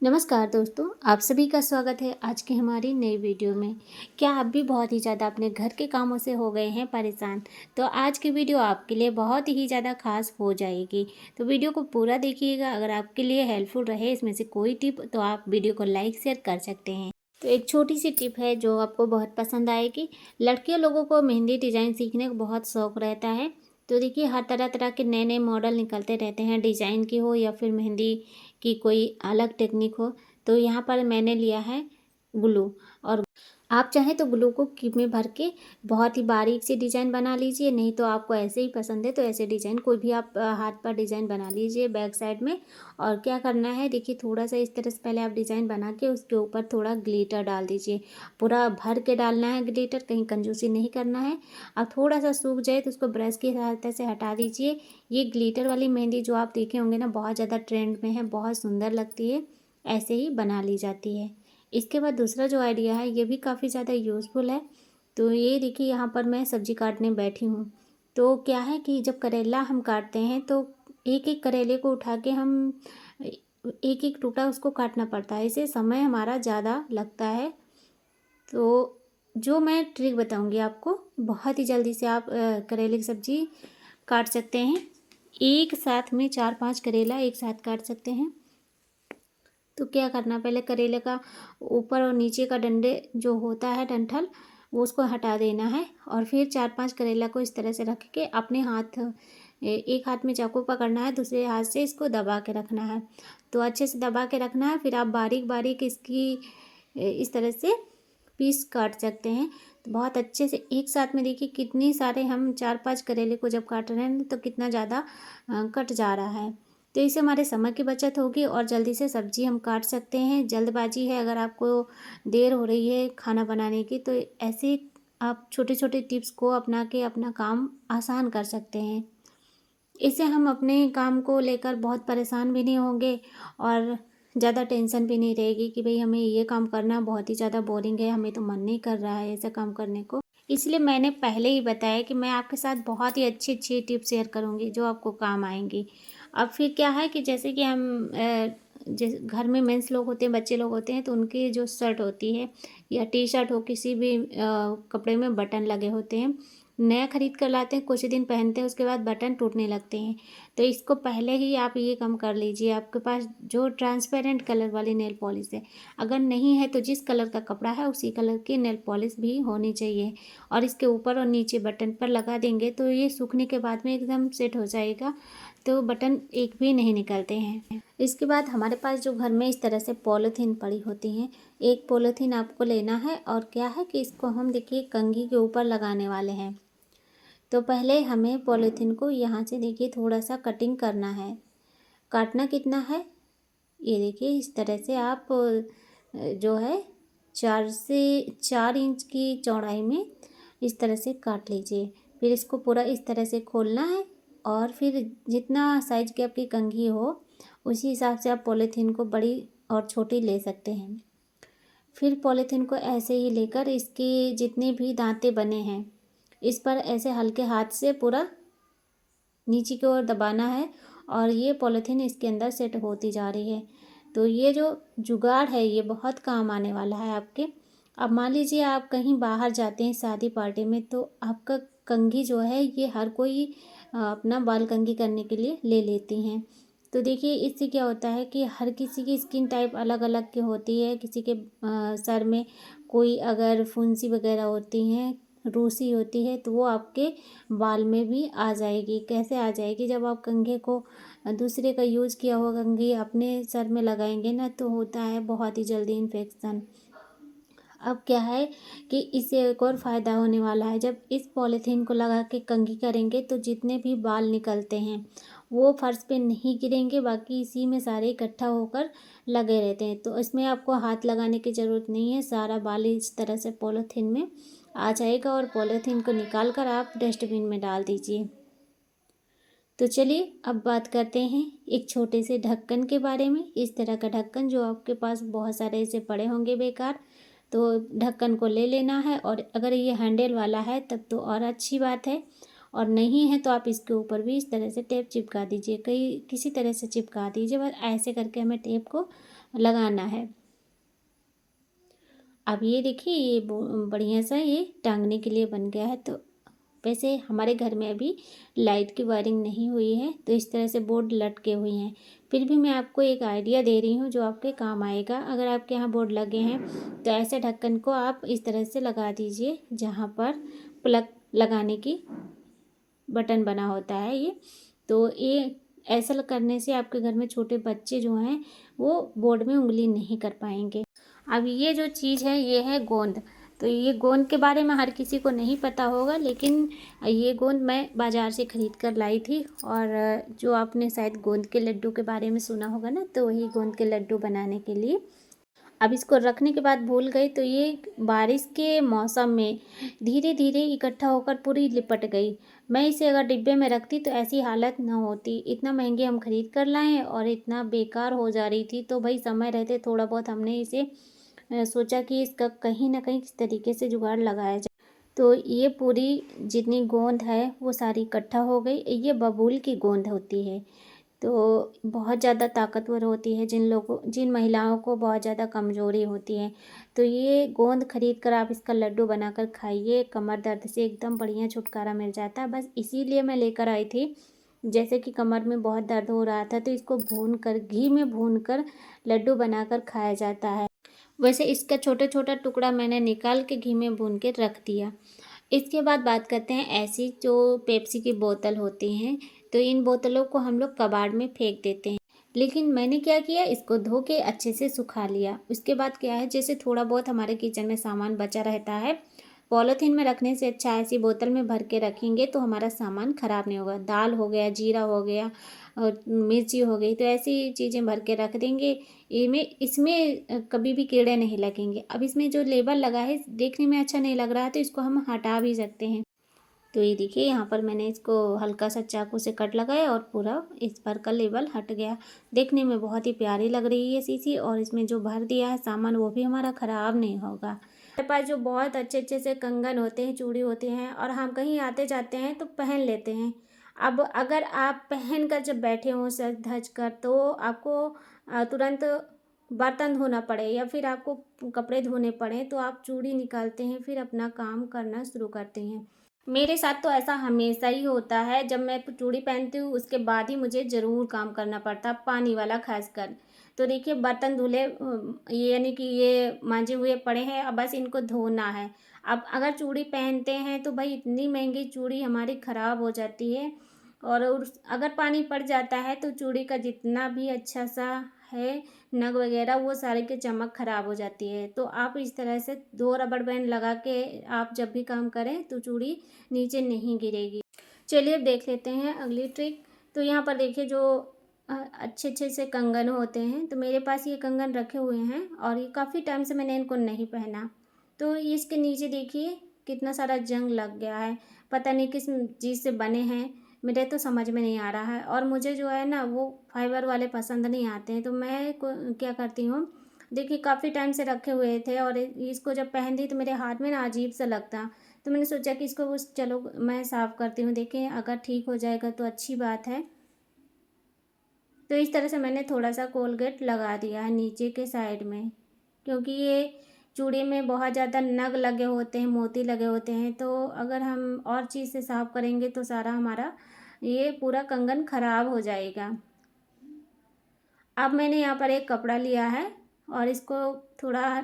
नमस्कार दोस्तों, आप सभी का स्वागत है आज की हमारी नई वीडियो में। क्या आप भी बहुत ही ज़्यादा अपने घर के कामों से हो गए हैं परेशान? तो आज की वीडियो आपके लिए बहुत ही ज़्यादा खास हो जाएगी। तो वीडियो को पूरा देखिएगा। अगर आपके लिए हेल्पफुल रहे इसमें से कोई टिप तो आप वीडियो को लाइक शेयर कर सकते हैं। तो एक छोटी सी टिप है जो आपको बहुत पसंद आएगी। लड़कियों लोगों को मेहंदी डिज़ाइन सीखने का बहुत शौक़ रहता है। तो देखिए हर तरह तरह के नए नए मॉडल निकलते रहते हैं, डिज़ाइन की हो या फिर मेहंदी की कोई अलग टेक्निक हो। तो यहाँ पर मैंने लिया है ग्लू, और आप चाहें तो ग्लू को क्यूब में भर के बहुत ही बारीक से डिज़ाइन बना लीजिए, नहीं तो आपको ऐसे ही पसंद है तो ऐसे डिज़ाइन कोई भी आप हाथ पर डिज़ाइन बना लीजिए बैक साइड में। और क्या करना है, देखिए थोड़ा सा इस तरह से पहले आप डिज़ाइन बना के उसके ऊपर थोड़ा ग्लिटर डाल दीजिए। पूरा भर के डालना है ग्लिटर, कहीं कंजूसी नहीं करना है। अब थोड़ा सा सूख जाए तो उसको ब्रश की सहायता से हटा दीजिए। ये ग्लिटर वाली मेहंदी जो आप देखे होंगे ना, बहुत ज़्यादा ट्रेंड में है, बहुत सुंदर लगती है, ऐसे ही बना ली जाती है। इसके बाद दूसरा जो आइडिया है ये भी काफ़ी ज़्यादा यूज़फुल है। तो ये देखिए यहाँ पर मैं सब्ज़ी काटने बैठी हूँ। तो क्या है कि जब करेला हम काटते हैं तो एक एक करेले को उठा के हम एक एक टुकड़ा उसको काटना पड़ता है, इससे समय हमारा ज़्यादा लगता है। तो जो मैं ट्रिक बताऊँगी आपको, बहुत ही जल्दी से आप करेले की सब्ज़ी काट सकते हैं। एक साथ में 4-5 करेला एक साथ काट सकते हैं। तो क्या करना, पहले करेले का ऊपर और नीचे का डंडे जो होता है डंठल, वो उसको हटा देना है। और फिर 4-5 करेला को इस तरह से रख के अपने हाथ एक हाथ में चाकू पकड़ना है, दूसरे हाथ से इसको दबा के रखना है। तो अच्छे से दबा के रखना है। फिर आप बारीक बारीक इसकी इस तरह से पीस काट सकते हैं। तो बहुत अच्छे से एक साथ में देखिए कितनी सारे हम 4-5 करेले को जब काट रहे हैं तो कितना ज़्यादा कट जा रहा है। तो इससे हमारे समय की बचत होगी और जल्दी से सब्ज़ी हम काट सकते हैं। जल्दबाजी है, अगर आपको देर हो रही है खाना बनाने की, तो ऐसे आप छोटे छोटे टिप्स को अपना के अपना काम आसान कर सकते हैं। इससे हम अपने काम को लेकर बहुत परेशान भी नहीं होंगे और ज़्यादा टेंशन भी नहीं रहेगी कि भाई हमें ये काम करना बहुत ही ज़्यादा बोरिंग है, हमें तो मन नहीं कर रहा है ऐसा काम करने को। इसलिए मैंने पहले ही बताया कि मैं आपके साथ बहुत ही अच्छी अच्छी टिप्स शेयर करूँगी जो आपको काम आएंगी। अब फिर क्या है कि जैसे कि हम जैसे घर में मेंस लोग होते हैं, बच्चे लोग होते हैं, तो उनकी जो शर्ट होती है या टी शर्ट हो, किसी भी कपड़े में बटन लगे होते हैं, नया खरीद कर लाते हैं, कुछ दिन पहनते हैं, उसके बाद बटन टूटने लगते हैं। तो इसको पहले ही आप ये काम कर लीजिए। आपके पास जो ट्रांसपेरेंट कलर वाली नेल पॉलिश है, अगर नहीं है तो जिस कलर का कपड़ा है उसी कलर की नेल पॉलिश भी होनी चाहिए। और इसके ऊपर और नीचे बटन पर लगा देंगे तो ये सूखने के बाद में एकदम सेट हो जाएगा, तो बटन एक भी नहीं निकलते हैं। इसके बाद हमारे पास जो घर में इस तरह से पॉलीथीन पड़ी होती हैं, एक पॉलीथीन आपको लेना है और क्या है कि इसको हम देखिए कंघी के ऊपर लगाने वाले हैं। तो पहले हमें पॉलीथीन को यहाँ से देखिए थोड़ा सा कटिंग करना है। काटना कितना है, ये देखिए इस तरह से आप जो है 4 से 4 इंच की चौड़ाई में इस तरह से काट लीजिए। फिर इसको पूरा इस तरह से खोलना है और फिर जितना साइज की आपकी कंघी हो उसी हिसाब से आप पॉलीथीन को बड़ी और छोटी ले सकते हैं। फिर पॉलीथीन को ऐसे ही लेकर इसके जितने भी दांते बने हैं इस पर ऐसे हल्के हाथ से पूरा नीचे की ओर दबाना है और ये पॉलीथीन इसके अंदर सेट होती जा रही है। तो ये जो जुगाड़ है ये बहुत काम आने वाला है आपके। अब मान लीजिए आप कहीं बाहर जाते हैं शादी पार्टी में, तो आपका कंघी जो है ये हर कोई अपना बाल कंघी करने के लिए ले लेती हैं। तो देखिए इससे क्या होता है कि हर किसी की स्किन टाइप अलग अलग की होती है। किसी के सर में कोई अगर फुंसी वगैरह होती हैं, रूसी होती है, तो वो आपके बाल में भी आ जाएगी। कैसे आ जाएगी, जब आप कंघे को दूसरे का यूज़ किया हुआ कंघी अपने सर में लगाएंगे ना, तो होता है बहुत ही जल्दी इन्फेक्शन। अब क्या है कि इससे एक और फ़ायदा होने वाला है। जब इस पॉलीथीन को लगा के कंघी करेंगे तो जितने भी बाल निकलते हैं वो फर्श पे नहीं गिरेंगे, बाकी इसी में सारे इकट्ठा होकर लगे रहते हैं। तो इसमें आपको हाथ लगाने की ज़रूरत नहीं है, सारा बाल इस तरह से पॉलीथीन में आ जाएगा और पॉलीथीन को निकाल कर आप डस्टबिन में डाल दीजिए। तो चलिए अब बात करते हैं एक छोटे से ढक्कन के बारे में। इस तरह का ढक्कन जो आपके पास बहुत सारे ऐसे पड़े होंगे बेकार, तो ढक्कन को ले लेना है। और अगर ये हैंडल वाला है तब तो और अच्छी बात है, और नहीं है तो आप इसके ऊपर भी इस तरह से टेप चिपका दीजिए, कहीं किसी तरह से चिपका दीजिए। बस ऐसे करके हमें टेप को लगाना है। अब ये देखिए ये बढ़िया सा ये टांगने के लिए बन गया है। तो वैसे हमारे घर में अभी लाइट की वायरिंग नहीं हुई है, तो इस तरह से बोर्ड लटके हुए हैं। फिर भी मैं आपको एक आइडिया दे रही हूँ जो आपके काम आएगा। अगर आपके यहाँ बोर्ड लगे हैं तो ऐसे ढक्कन को आप इस तरह से लगा दीजिए जहाँ पर प्लग लगाने की बटन बना होता है ये। तो ये ऐसा करने से आपके घर में छोटे बच्चे जो हैं वो बोर्ड में उंगली नहीं कर पाएंगे। अब ये जो चीज़ है ये है गोंद। तो ये गोंद के बारे में हर किसी को नहीं पता होगा, लेकिन ये गोंद मैं बाज़ार से ख़रीद कर लाई थी। और जो आपने शायद गोंद के लड्डू के बारे में सुना होगा ना, तो वही गोंद के लड्डू बनाने के लिए अब इसको रखने के बाद भूल गई, तो ये बारिश के मौसम में धीरे धीरे इकट्ठा होकर पूरी लिपट गई। मैं इसे अगर डिब्बे में रखती तो ऐसी हालत ना होती। इतना महंगे हम खरीद कर लाए हैं और इतना बेकार हो जा रही थी। तो भाई समय रहते थोड़ा बहुत हमने इसे सोचा कि इसका कहीं ना कहीं किस तरीके से जुगाड़ लगाया जाए। तो ये पूरी जितनी गोंद है वो सारी इकट्ठा हो गई। ये बबूल की गोंद होती है, तो बहुत ज़्यादा ताकतवर होती है। जिन महिलाओं को बहुत ज़्यादा कमज़ोरी होती है, तो ये गोंद खरीद कर आप इसका लड्डू बनाकर खाइए। कमर दर्द से एकदम बढ़िया छुटकारा मिल जाता है। बस इसीलिए मैं लेकर आई थी। जैसे कि कमर में बहुत दर्द हो रहा था, तो इसको भूनकर घी में भूनकर लड्डू बनाकर खाया जाता है। वैसे इसका छोटा छोटा टुकड़ा मैंने निकाल के घी में भून के रख दिया। इसके बाद बात करते हैं ऐसी जो पेप्सी की बोतल होती हैं। तो इन बोतलों को हम लोग कबाड़ में फेंक देते हैं, लेकिन मैंने क्या किया, इसको धो के अच्छे से सुखा लिया। उसके बाद क्या है, जैसे थोड़ा बहुत हमारे किचन में सामान बचा रहता है, पॉलीथीन में रखने से अच्छा ऐसी बोतल में भर के रखेंगे तो हमारा सामान ख़राब नहीं होगा। दाल हो गया, जीरा हो गया और मिर्ची हो गई, तो ऐसी चीज़ें भर के रख देंगे। इसमें कभी भी कीड़े नहीं लगेंगे। अब इसमें जो लेबल लगा है देखने में अच्छा नहीं लग रहा है, तो इसको हम हटा भी सकते हैं। तो ये देखिए यहाँ पर मैंने इसको हल्का सा चाकू से कट लगाया और पूरा इस पर का लेबल हट गया। देखने में बहुत ही प्यारी लग रही है शीशी, और इसमें जो भर दिया है सामान वो भी हमारा ख़राब नहीं होगा। हमारे पास जो बहुत अच्छे अच्छे से कंगन होते हैं, चूड़ी होते हैं, और हम कहीं आते जाते हैं तो पहन लेते हैं। अब अगर आप पहन कर जब बैठे हों सज धज कर, तो आपको तुरंत बर्तन धोना पड़े या फिर आपको कपड़े धोने पड़े, तो आप चूड़ी निकालते हैं, फिर अपना काम करना शुरू करते हैं। मेरे साथ तो ऐसा हमेशा ही होता है। जब मैं चूड़ी पहनती हूँ उसके बाद ही मुझे ज़रूर काम करना पड़ता है, पानी वाला खासकर। तो देखिए बर्तन धुले, ये यानी कि ये मांजे हुए पड़े हैं, अब बस इनको धोना है। अब अगर चूड़ी पहनते हैं तो भाई इतनी महंगी चूड़ी हमारी ख़राब हो जाती है, और अगर पानी पड़ जाता है तो चूड़ी का जितना भी अच्छा सा है नग वगैरह वो सारे की चमक ख़राब हो जाती है। तो आप इस तरह से 2 रबड़ बैंड लगा के आप जब भी काम करें तो चूड़ी नीचे नहीं गिरेगी। चलिए अब देख लेते हैं अगली ट्रिक। तो यहाँ पर देखिए जो अच्छे अच्छे से कंगन होते हैं, तो मेरे पास ये कंगन रखे हुए हैं और ये काफ़ी टाइम से मैंने इनको नहीं पहना। तो इसके नीचे देखिए कितना सारा जंग लग गया है, पता नहीं किस चीज़ से बने हैं, मेरे तो समझ में नहीं आ रहा है। और मुझे जो है ना वो फाइबर वाले पसंद नहीं आते हैं। तो मैं क्या करती हूँ, देखिए काफ़ी टाइम से रखे हुए थे और इसको जब पहनती तो मेरे हाथ में ना अजीब सा लगता। तो मैंने सोचा कि इसको चलो मैं साफ़ करती हूँ, देखें अगर ठीक हो जाएगा तो अच्छी बात है। तो इस तरह से मैंने थोड़ा सा कोलगेट लगा दिया है नीचे के साइड में, क्योंकि ये चूड़ी में बहुत ज़्यादा नग लगे होते हैं, मोती लगे होते हैं। तो अगर हम और चीज़ से साफ़ करेंगे तो सारा हमारा ये पूरा कंगन ख़राब हो जाएगा। अब मैंने यहाँ पर एक कपड़ा लिया है और इसको थोड़ा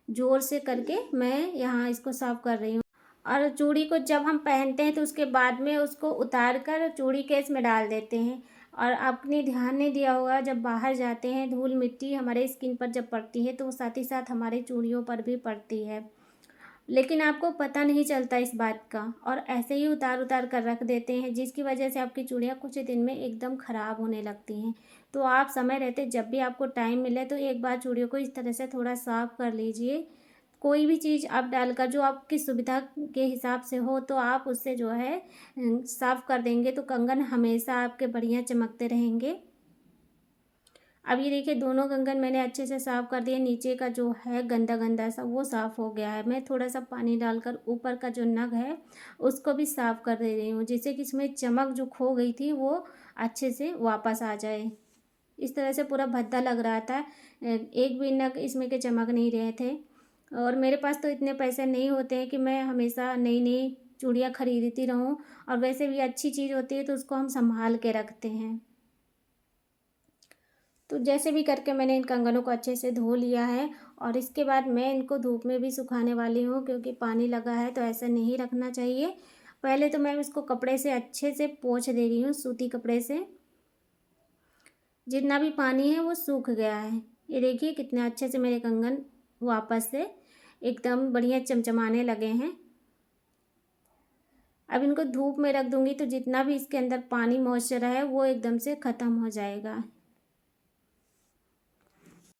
ज़ोर से करके मैं यहाँ इसको साफ़ कर रही हूँ। और चूड़ी को जब हम पहनते हैं तो उसके बाद में उसको उतार कर चूड़ी केस में डाल देते हैं। और आपने ध्यान नहीं दिया होगा, जब बाहर जाते हैं धूल मिट्टी हमारे स्किन पर जब पड़ती है तो वो साथ ही साथ हमारे चूड़ियों पर भी पड़ती है, लेकिन आपको पता नहीं चलता इस बात का, और ऐसे ही उतार उतार कर रख देते हैं, जिसकी वजह से आपकी चूड़ियाँ कुछ दिन में एकदम ख़राब होने लगती हैं। तो आप समय रहते जब भी आपको टाइम मिले तो एक बार चूड़ियों को इस तरह से थोड़ा साफ़ कर लीजिए। कोई भी चीज़ आप डालकर जो आपकी सुविधा के हिसाब से हो तो आप उससे जो है साफ़ कर देंगे तो कंगन हमेशा आपके बढ़िया चमकते रहेंगे। अब ये देखिए दोनों कंगन मैंने अच्छे से साफ़ कर दिए। नीचे का जो है गंदा गंदा सा वो साफ़ हो गया है। मैं थोड़ा सा पानी डालकर ऊपर का जो नग है उसको भी साफ़ कर दे रही हूँ, जिससे कि इसमें चमक जो खो गई थी वो अच्छे से वापस आ जाए। इस तरह से पूरा भद्दा लग रहा था। एक भी नग इसमें के चमक नहीं रहे थे। और मेरे पास तो इतने पैसे नहीं होते हैं कि मैं हमेशा नई नई चूड़ियाँ खरीदती रहूं, और वैसे भी अच्छी चीज़ होती है तो उसको हम संभाल के रखते हैं। तो जैसे भी करके मैंने इन कंगनों को अच्छे से धो लिया है, और इसके बाद मैं इनको धूप में भी सुखाने वाली हूँ, क्योंकि पानी लगा है तो ऐसा नहीं रखना चाहिए। पहले तो मैं इसको कपड़े से अच्छे से पोंछ दे रही हूँ, सूती कपड़े से। जितना भी पानी है वो सूख गया है। ये देखिए कितने अच्छे से मेरे कंगन वापस से एकदम बढ़िया चमचमाने लगे हैं। अब इनको धूप में रख दूंगी तो जितना भी इसके अंदर पानी मॉइस्चर है वो एकदम से ख़त्म हो जाएगा।